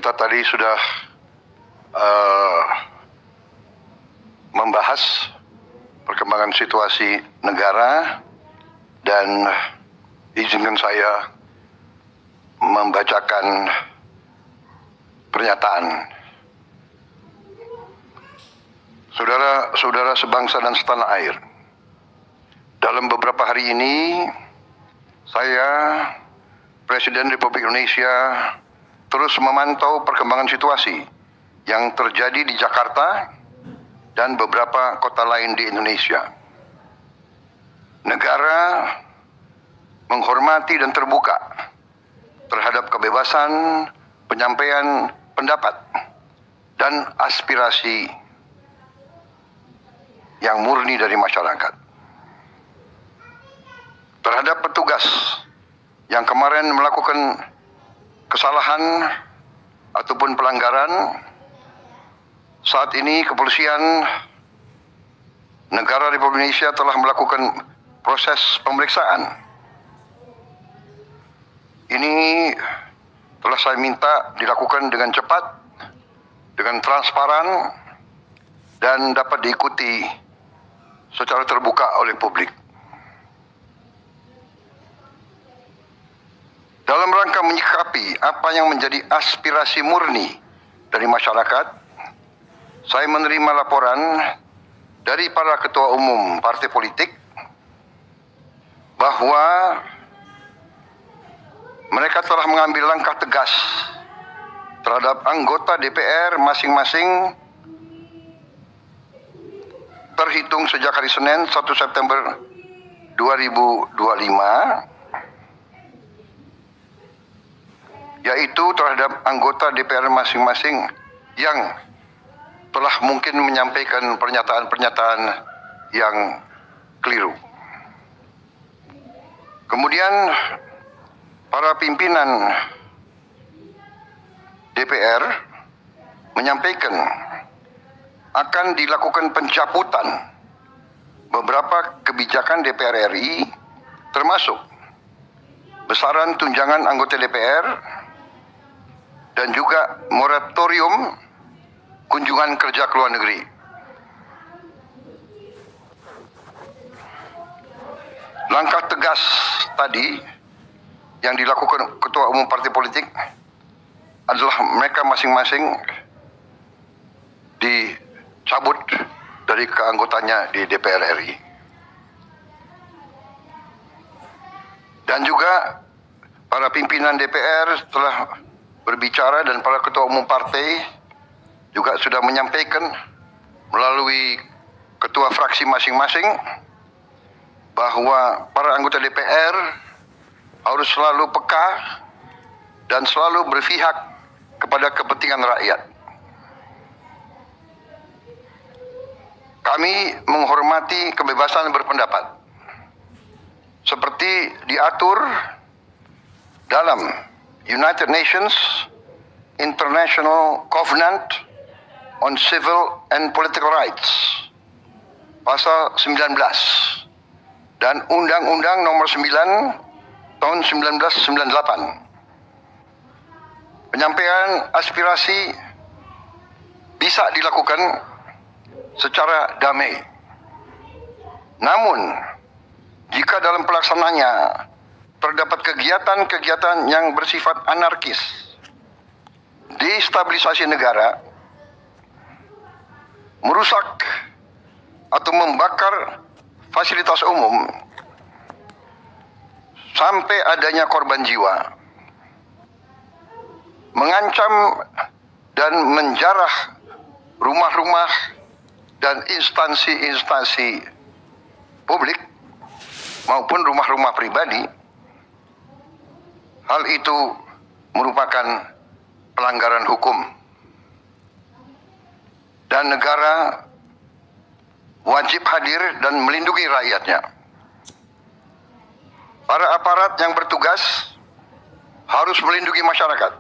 Kita tadi sudah membahas perkembangan situasi negara dan izinkan saya membacakan pernyataan. Saudara-saudara sebangsa dan setanah air, dalam beberapa hari ini saya, Presiden Republik Indonesia, terus memantau perkembangan situasi yang terjadi di Jakarta dan beberapa kota lain di Indonesia. Negara menghormati dan terbuka terhadap kebebasan penyampaian pendapat dan aspirasi yang murni dari masyarakat. Terhadap petugas yang kemarin melakukan kesalahan ataupun pelanggaran, saat ini kepolisian negara Republik Indonesia telah melakukan proses pemeriksaan. Ini telah saya minta dilakukan dengan cepat, dengan transparan, dan dapat diikuti secara terbuka oleh publik. Dalam rangka menyikapi apa yang menjadi aspirasi murni dari masyarakat, saya menerima laporan dari para ketua umum partai politik bahwa mereka telah mengambil langkah tegas terhadap anggota DPR masing-masing terhitung sejak hari Senin 1 September 2025, yaitu terhadap anggota DPR masing-masing yang telah mungkin menyampaikan pernyataan-pernyataan yang keliru. Kemudian para pimpinan DPR menyampaikan akan dilakukan pencabutan beberapa kebijakan DPR RI, termasuk besaran tunjangan anggota DPR dan juga moratorium kunjungan kerja ke luar negeri. Langkah tegas tadi yang dilakukan ketua umum partai politik adalah mereka masing-masing dicabut dari keanggotanya di DPR RI. Dan juga para pimpinan DPR telah berbicara dan para ketua umum partai juga sudah menyampaikan melalui ketua fraksi masing-masing bahwa para anggota DPR harus selalu peka dan selalu berpihak kepada kepentingan rakyat. Kami menghormati kebebasan berpendapat seperti diatur dalam United Nations International Covenant on Civil and Political Rights pasal 19 dan Undang-Undang nomor 9 tahun 1998. Penyampaian aspirasi bisa dilakukan secara damai. Namun, jika dalam pelaksananya terdapat kegiatan-kegiatan yang bersifat anarkis, destabilisasi negara, merusak atau membakar fasilitas umum, sampai adanya korban jiwa, mengancam dan menjarah rumah-rumah dan instansi-instansi publik maupun rumah-rumah pribadi, hal itu merupakan pelanggaran hukum dan negara wajib hadir dan melindungi rakyatnya. Para aparat yang bertugas harus melindungi masyarakat,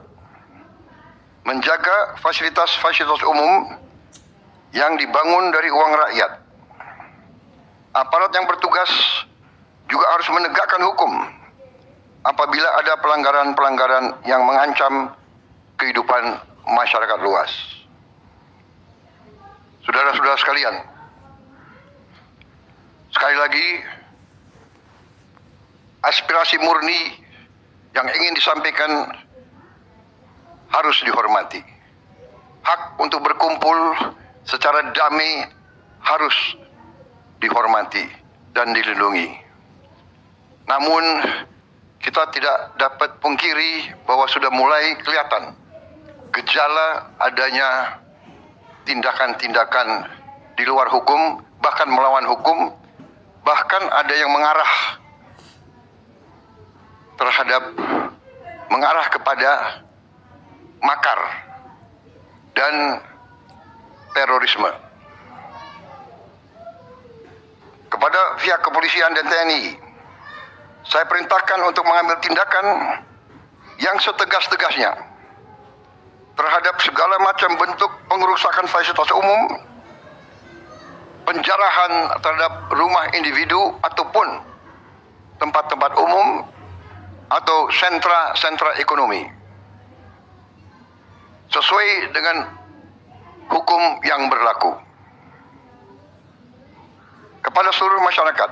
menjaga fasilitas-fasilitas umum yang dibangun dari uang rakyat. Aparat yang bertugas juga harus menegakkan hukum apabila ada pelanggaran-pelanggaran yang mengancam kehidupan masyarakat luas. Saudara-saudara sekalian, sekali lagi, aspirasi murni yang ingin disampaikan harus dihormati. Hak untuk berkumpul secara damai harus dihormati dan dilindungi. Namun, kita tidak dapat pungkiri bahwa sudah mulai kelihatan gejala adanya tindakan-tindakan di luar hukum, bahkan melawan hukum, bahkan ada yang mengarah kepada makar dan terorisme. Kepada pihak kepolisian dan TNI, saya perintahkan untuk mengambil tindakan yang setegas-tegasnya terhadap segala macam bentuk pengerusakan fasilitas umum, penjarahan terhadap rumah individu ataupun tempat-tempat umum atau sentra-sentra ekonomi, sesuai dengan hukum yang berlaku. Kepada seluruh masyarakat,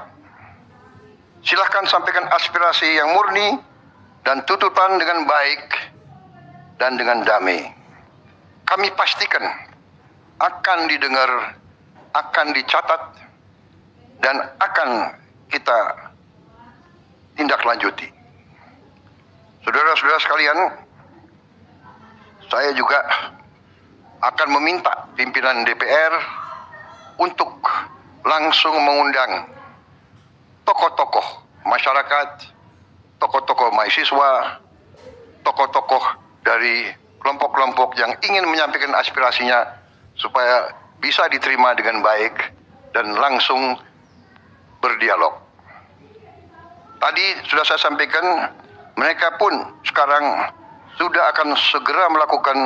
silahkan sampaikan aspirasi yang murni dan tuntutan dengan baik dan dengan damai. Kami pastikan akan didengar, akan dicatat, dan akan kita tindak lanjuti. Saudara-saudara sekalian, saya juga akan meminta pimpinan DPR untuk langsung mengundang tokoh-tokoh masyarakat, tokoh-tokoh mahasiswa, tokoh-tokoh dari kelompok-kelompok yang ingin menyampaikan aspirasinya supaya bisa diterima dengan baik dan langsung berdialog. Tadi sudah saya sampaikan, mereka pun sekarang sudah akan segera melakukan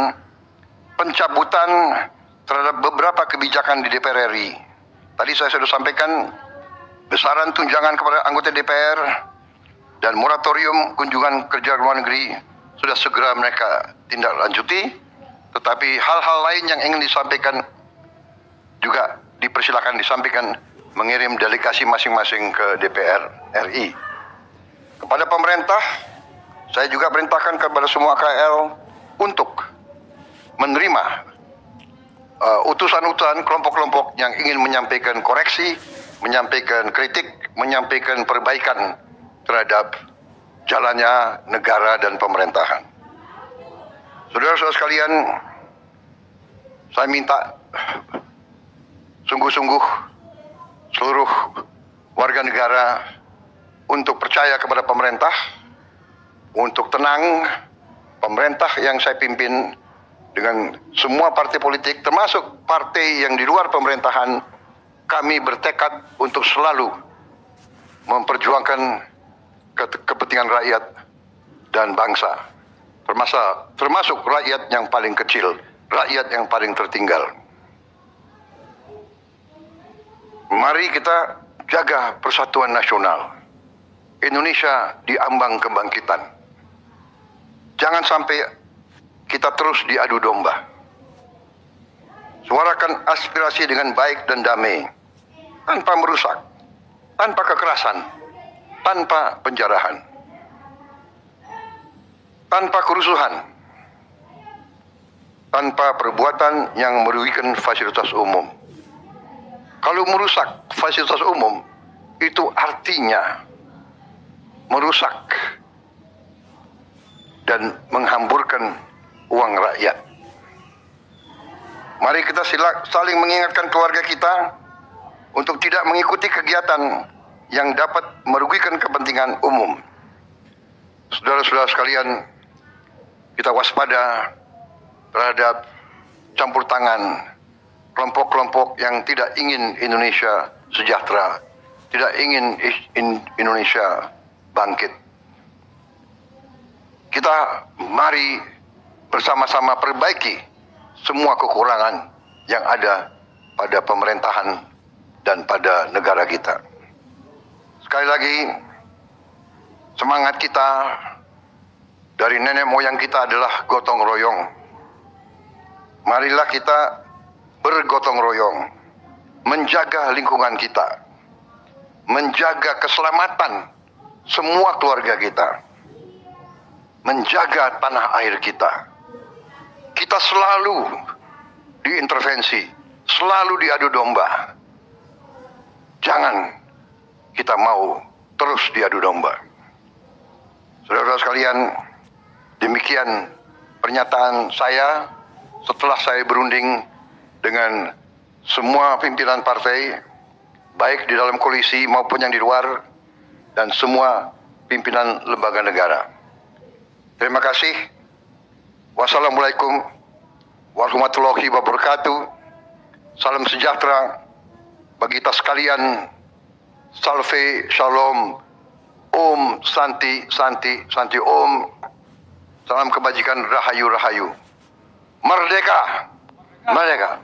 pencabutan terhadap beberapa kebijakan di DPR RI. Tadi saya sudah sampaikan besaran tunjangan kepada anggota DPR dan moratorium kunjungan kerja luar negeri sudah segera mereka tindak lanjuti, tetapi hal-hal lain yang ingin disampaikan juga dipersilakan disampaikan mengirim delegasi masing-masing ke DPR RI. Kepada pemerintah, saya juga perintahkan kepada semua KL untuk menerima utusan-utusan kelompok-kelompok yang ingin menyampaikan koreksi, menyampaikan kritik, menyampaikan perbaikan terhadap jalannya negara dan pemerintahan. Saudara-saudara sekalian, saya minta sungguh-sungguh seluruh warga negara untuk percaya kepada pemerintah, untuk tenang. Pemerintah yang saya pimpin dengan semua partai politik, termasuk partai yang di luar pemerintahan, kami bertekad untuk selalu memperjuangkan kepentingan rakyat dan bangsa, termasuk rakyat yang paling kecil, rakyat yang paling tertinggal. Mari kita jaga persatuan nasional. Indonesia di ambang kebangkitan. Jangan sampai kita terus diadu domba. Suarakan aspirasi dengan baik dan damai, tanpa merusak, tanpa kekerasan, tanpa penjarahan, tanpa kerusuhan, tanpa perbuatan yang merugikan fasilitas umum. Kalau merusak fasilitas umum, itu artinya merusak dan menghamburkan uang rakyat. Mari kita saling mengingatkan keluarga kita untuk tidak mengikuti kegiatan yang dapat merugikan kepentingan umum. Saudara-saudara sekalian, kita waspada terhadap campur tangan kelompok-kelompok yang tidak ingin Indonesia sejahtera, tidak ingin Indonesia bangkit. Kita mari bersama-sama perbaiki semua kekurangan yang ada pada pemerintahan dan pada negara kita. Sekali lagi, semangat kita dari nenek moyang kita adalah gotong royong. marilah kita bergotong royong, menjaga lingkungan kita, menjaga keselamatan semua keluarga kita, menjaga tanah air kita. Kita selalu diintervensi, selalu diadu domba. Jangan kita mau terus diadu domba. Saudara-saudara sekalian, demikian pernyataan saya setelah saya berunding dengan semua pimpinan partai, baik di dalam koalisi maupun yang di luar, dan semua pimpinan lembaga negara. Terima kasih. Wassalamualaikum warahmatullahi wabarakatuh. Salam sejahtera bagi kita sekalian. Salve, shalom, om, santi, santi, santi, om. Salam kebajikan, rahayu, rahayu. Merdeka! Merdeka!